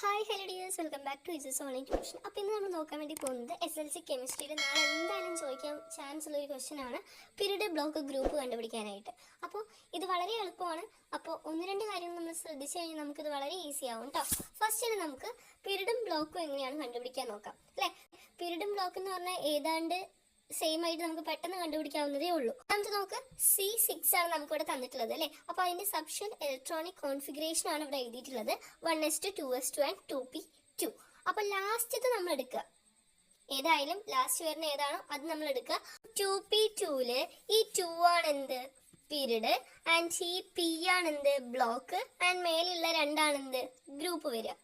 Hi hello dears, welcome back to ഇസസ് online tuition. അപ്പോൾ ഇന്ന് നമ്മൾ നോക്കാൻ വേണ്ടി പോകുന്നത് SLC കെമിസ്ട്രിയിൽ നാളെ എന്തായാലും ചോദിക്കാൻ ചാൻസ് ഉള്ള ഒരു ക്വസ്റ്റ്യൻ ആണ്, പീരീഡ് ബ്ലോക്ക് ഗ്രൂപ്പ് കണ്ടുപിടിക്കാനായിട്ട്. അപ്പോൾ ഇത് വളരെ എളുപ്പമാണ്. അപ്പോൾ ഒന്ന് രണ്ട് കാര്യങ്ങൾ നമ്മൾ ശ്രദ്ധിച്ചു കഴിഞ്ഞാൽ നമുക്കിത് വളരെ ഈസി ആവും കേട്ടോ. ഫസ്റ്റിന് നമുക്ക് പീരീഡും ബ്ലോക്കും എങ്ങനെയാണ് കണ്ടുപിടിക്കാൻ നോക്കാം അല്ലേ. പീരീഡും ബ്ലോക്ക് എന്ന് പറഞ്ഞാൽ ഏതാണ്ട് സെയിം ആയിട്ട് നമുക്ക് പെട്ടെന്ന് കണ്ടുപിടിക്കാവുന്നതേ ഉള്ളൂ. നമുക്ക് നോക്ക്, C6 ആണ് നമുക്ക് ഇവിടെ തന്നിട്ടുള്ളത് അല്ലേ. അപ്പോൾ അതിന്റെ സബ്ഷൻ ഇലക്ട്രോണിക് കോൺഫിഗറേഷൻ ആണ് ഇവിടെ എഴുതിയിട്ടുള്ളത് 1s2 2s2 ആൻഡ് 2p2. അപ്പോൾ ലാസ്റ്റത്തെ നമ്മൾ എടുക്കുക, ഏതായാലും ലാസ്റ്റ് വരുന്ന ഏതാണോ അത് നമ്മൾ എടുക്കുക. 2p2ല് ഈ 2 ആണ് എന്ത്, പീരീഡ്, ആൻഡ് ഈ p ആണ് എന്ത്, ബ്ലോക്ക്, ആൻഡ് മേലുള്ള 2 ആണ് എന്ത്, ഗ്രൂപ്പ് വരിക.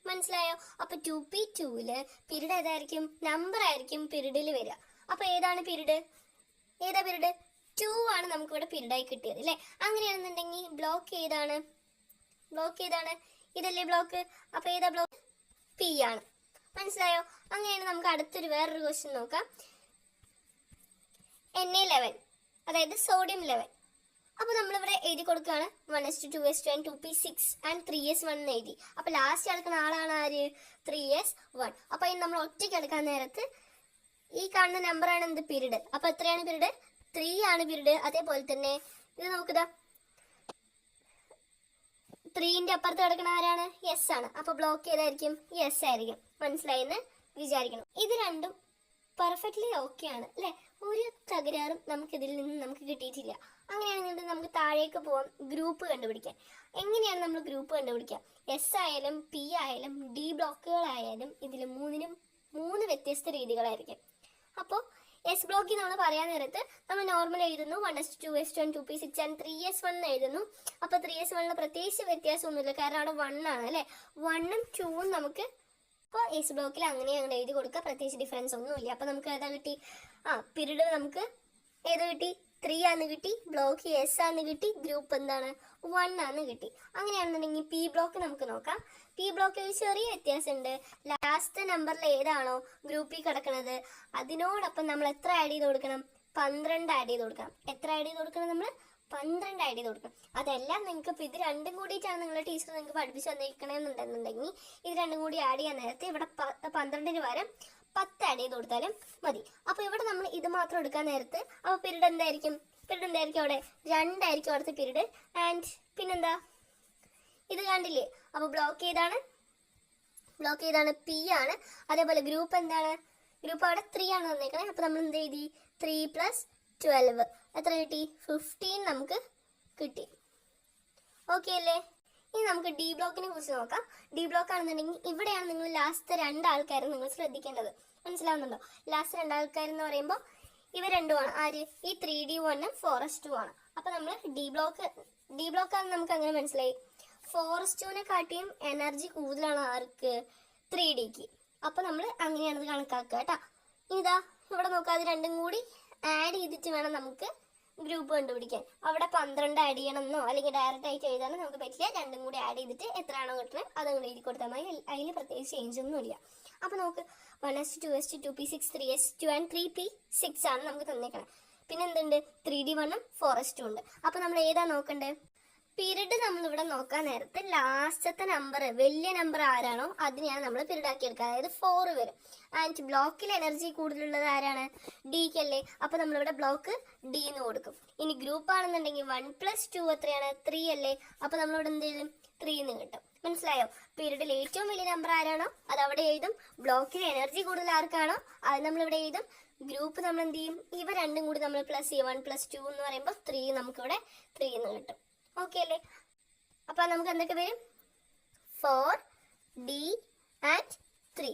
മനസ്സിലായോ? അപ്പൊ 2p2ല് പീരീഡ് ഏതായിരിക്കും, നമ്പർ ആയിരിക്കും പീരീഡിൽ വരിക. അപ്പൊ ഏതാണ് പീരീഡ്, ഏതാ പീരീഡ്, 2 ആണ് നമുക്ക് ഇവിടെ പീരീഡായി കിട്ടിയത് അല്ലേ. അങ്ങനെയാണെന്നുണ്ടെങ്കിൽ ബ്ലോക്ക് ഏതാണ്, ബ്ലോക്ക് ഏതാണ്, ഇതല്ലേ ബ്ലോക്ക്. അപ്പൊ ഏതാ ബ്ലോക്ക്, p ആണ്. മനസ്സിലായോ? അങ്ങനെയാണ് നമുക്ക് അടുത്തൊരു വേറൊരു ക്വസ്റ്റ്യൻ നോക്കാം. Na11, അതായത് സോഡിയം 11. അപ്പൊ നമ്മളിവിടെ എഴുതി കൊടുക്കുകയാണ് 1s2 2s2 and 2p6 and 3s1 എന്ന് എഴുതി. അപ്പൊ ലാസ്റ്റ് എടുക്കുന്ന ആളാണ് ആര്, 3s1. അപ്പൊ അതിന് നമ്മൾ ഒറ്റയ്ക്ക് എടുക്കാൻ നേരത്ത് ഈ കാണുന്ന നമ്പർ ആണ് എന്ത്, പീരീഡ്. അപ്പൊ എത്രയാണ് പീരീഡ്, 3 ആണ് പീരീഡ്. അതേപോലെ തന്നെ ഇത് നോക്കുക, 3ന്റെ അപ്പുറത്ത് കിടക്കുന്ന ആരാണ്, എസ് ആണ്. അപ്പൊ ബ്ലോക്ക് ഏതായിരിക്കും, എസ് ആയിരിക്കും. മനസ്സിലായെന്ന് വിചാരിക്കണം. ഇത് രണ്ടും പെർഫെക്റ്റ്ലി ഓക്കെ ആണ് അല്ലെ, ഒരു തകരാറും നമുക്ക് ഇതിൽ നിന്ന് നമുക്ക് കിട്ടിയിട്ടില്ല. അങ്ങനെയാണെന്നുണ്ടെങ്കിൽ നമുക്ക് താഴേക്ക് പോവാം, ഗ്രൂപ്പ് കണ്ടുപിടിക്കാൻ. എങ്ങനെയാണ് നമ്മൾ ഗ്രൂപ്പ് കണ്ടുപിടിക്കുക, എസ് ആയാലും പി ആയാലും ഡി ബ്ലോക്കുകളായാലും ഇതിൽ മൂന്നിനും 3 വ്യത്യസ്ത രീതികളായിരിക്കും. അപ്പോൾ എസ് ബ്ലോക്കിൽ നമ്മൾ പറയാൻ നേരത്ത് നമ്മൾ നോർമൽ എഴുതുന്നു 1s2 2s2 and 2p6 and 3s1 എഴുതുന്നു. അപ്പോൾ 3s1 പ്രത്യേകിച്ച് വ്യത്യാസമൊന്നുമില്ല, കാരണം അവിടെ 1 ആണ് അല്ലേ. 1ഉം 2ഉം നമുക്ക് ഇപ്പോൾ എസ് ബ്ലോക്കിൽ അങ്ങനെ എഴുതി കൊടുക്കുക, പ്രത്യേകിച്ച് ഡിഫറൻസ് ഒന്നുമില്ല. അപ്പോൾ നമുക്ക് ഏതാ കിട്ടി, പീരീഡ് നമുക്ക് ഏത് കിട്ടി, 3 ആന്ന് കിട്ടി, ബ്ലോക്ക് എസ് ആന്ന് കിട്ടി, ഗ്രൂപ്പ് എന്താണ് 1 ആന്ന് കിട്ടി. അങ്ങനെയാണെന്നുണ്ടെങ്കിൽ പി ബ്ലോക്ക് നമുക്ക് നോക്കാം. പി ബ്ലോക്കിൽ ഒരു ചെറിയ വ്യത്യാസമുണ്ട്. ലാസ്റ്റ് നമ്പറിൽ ഏതാണോ ഗ്രൂപ്പിൽ കിടക്കുന്നത് അതിനോടൊപ്പം നമ്മൾ എത്ര ആഡ് ചെയ്ത് കൊടുക്കണം, 12 ആഡ് ചെയ്ത് കൊടുക്കണം. എത്ര ആഡ് ചെയ്ത് കൊടുക്കണം, നമ്മൾ 12 ആഡ് ചെയ്ത് കൊടുക്കണം. അതെല്ലാം നിങ്ങൾക്ക് ഇപ്പോൾ ഇത് രണ്ടും കൂടിയിട്ടാണ് നിങ്ങളുടെ ടീച്ചർ നിങ്ങൾക്ക് പഠിപ്പിച്ച് തന്നിരിക്കണമെന്നുണ്ടെന്നുണ്ടെങ്കിൽ ഇത് രണ്ടും കൂടി ആഡ് ചെയ്യാൻ നേരത്തെ ഇവിടെ 12ന് പകരം 10 ആഡ് ചെയ്ത് കൊടുത്താലും മതി. അപ്പൊ ഇവിടെ നമ്മൾ ഇത് മാത്രം എടുക്കാൻ നേരത്ത് അപ്പൊ പീരീഡ് എന്തായിരിക്കും, പീരീഡ് എന്തായിരിക്കും അവിടെ 2 ആയിരിക്കും അവിടുത്തെ പീരീഡ്. ആൻഡ് പിന്നെന്താ ഇത് കണ്ടില്ലേ. അപ്പൊ ബ്ലോക്ക് ഏതാണ്, ബ്ലോക്ക് ഏതാണ്, പി ആണ്. അതേപോലെ ഗ്രൂപ്പ് എന്താണ്, ഗ്രൂപ്പ് അവിടെ 3 ആണ് തന്നേക്കണേ. അപ്പൊ നമ്മൾ എന്ത് എഴുതി, 3 + 12 എത്ര കിട്ടി, 15 നമുക്ക് കിട്ടി. ഓക്കെ അല്ലേ. ഇനി നമുക്ക് ഡി ബ്ലോക്കിനെ കുറിച്ച് നോക്കാം. ഡി ബ്ലോക്ക് ആണെന്നുണ്ടെങ്കിൽ ഇവിടെയാണ് നിങ്ങൾ ലാസ്റ്റ് 2 ആൾക്കാരും നിങ്ങൾ ശ്രദ്ധിക്കേണ്ടത്. മനസ്സിലാവുന്നുണ്ടോ? ലാസ്റ്റ് 2 ആൾക്കാർ എന്ന് പറയുമ്പോൾ ഇവ രണ്ടുമാണ് ആര്, ഈ 3d1 4s2 ആണ്. അപ്പൊ നമ്മൾ ഡി ബ്ലോക്ക് ആണെന്ന് നമുക്ക് അങ്ങനെ മനസ്സിലായി. 4s2നെ കാട്ടിയും എനർജി കൂടുതലാണ് ആർക്ക്, 3dക്ക്. അപ്പൊ നമ്മൾ അങ്ങനെയാണത് കണക്കാക്കുക കേട്ടോ. ഇതാ ഇവിടെ നോക്കാം, അത് രണ്ടും കൂടി ആഡ് ചെയ്തിട്ട് വേണം നമുക്ക് ഗ്രൂപ്പ് കണ്ടുപിടിക്കാൻ. അവിടെ 12 ആഡ് ചെയ്യണമെന്നോ അല്ലെങ്കിൽ ഡയറക്റ്റ് ആയിട്ട് എഴുതാനോ നമുക്ക് പറ്റില്ല. രണ്ടും കൂടി ആഡ് ചെയ്തിട്ട് എത്രയാണോ കിട്ടുന്നത് അതങ്ങോട്ട് എഴുതി കൊടുത്താൽ മതി. അതിന് പ്രത്യേകിച്ച് ചേഞ്ച് ഒന്നുമില്ല. അപ്പൊ നമുക്ക് 1s2 2s2 2p6 3s2 and 3p6 ആണ് നമുക്ക് തന്നേക്കണം. പിന്നെ എന്തുണ്ട്, 3d1 4s2 ഉണ്ട്. അപ്പൊ നമ്മൾ ഏതാ നോക്കണ്ടേ, പീരീഡ് നമ്മൾ ഇവിടെ നോക്കാൻ നേരത്തെ ലാസ്റ്റത്തെ നമ്പർ വലിയ നമ്പർ ആരാണോ അതിനെയാണ് നമ്മൾ പീരീഡ് ആക്കി എടുക്കുക, അതായത് 4 വരും. ആൻഡ് ബ്ലോക്കിൽ എനർജി കൂടുതലുള്ളത് ആരാണ്, ഡിക്ക് അല്ലേ. അപ്പൊ നമ്മളിവിടെ ബ്ലോക്ക് ഡി എന്ന് കൊടുക്കും. ഇനി ഗ്രൂപ്പ് ആണെന്നുണ്ടെങ്കിൽ 1 + 2 എത്രയാണ്, 3 അല്ലേ. അപ്പൊ നമ്മളിവിടെ എന്ത് ചെയ്യും, 3 എന്ന് കിട്ടും. മനസ്സിലായോ? പീരീഡിൽ ഏറ്റവും വലിയ നമ്പർ ആരാണോ അത് അവിടെ എഴുതും, ബ്ലോക്കിൽ എനർജി കൂടുതൽ ആർക്കാണോ അത് നമ്മളിവിടെ എഴുതും. ഗ്രൂപ്പ് നമ്മൾ എന്ത് ചെയ്യും, ഇവ രണ്ടും കൂടി നമ്മൾ പ്ലസ് ചെയ്യും. 1 + 2 എന്ന് പറയുമ്പോൾ 3 നമുക്കിവിടെ 3 എന്ന് കിട്ടും. ഓക്കെ അല്ലേ. അപ്പൊ നമുക്ക് എന്തൊക്കെ വരും, 4 d ആൻഡ് 3.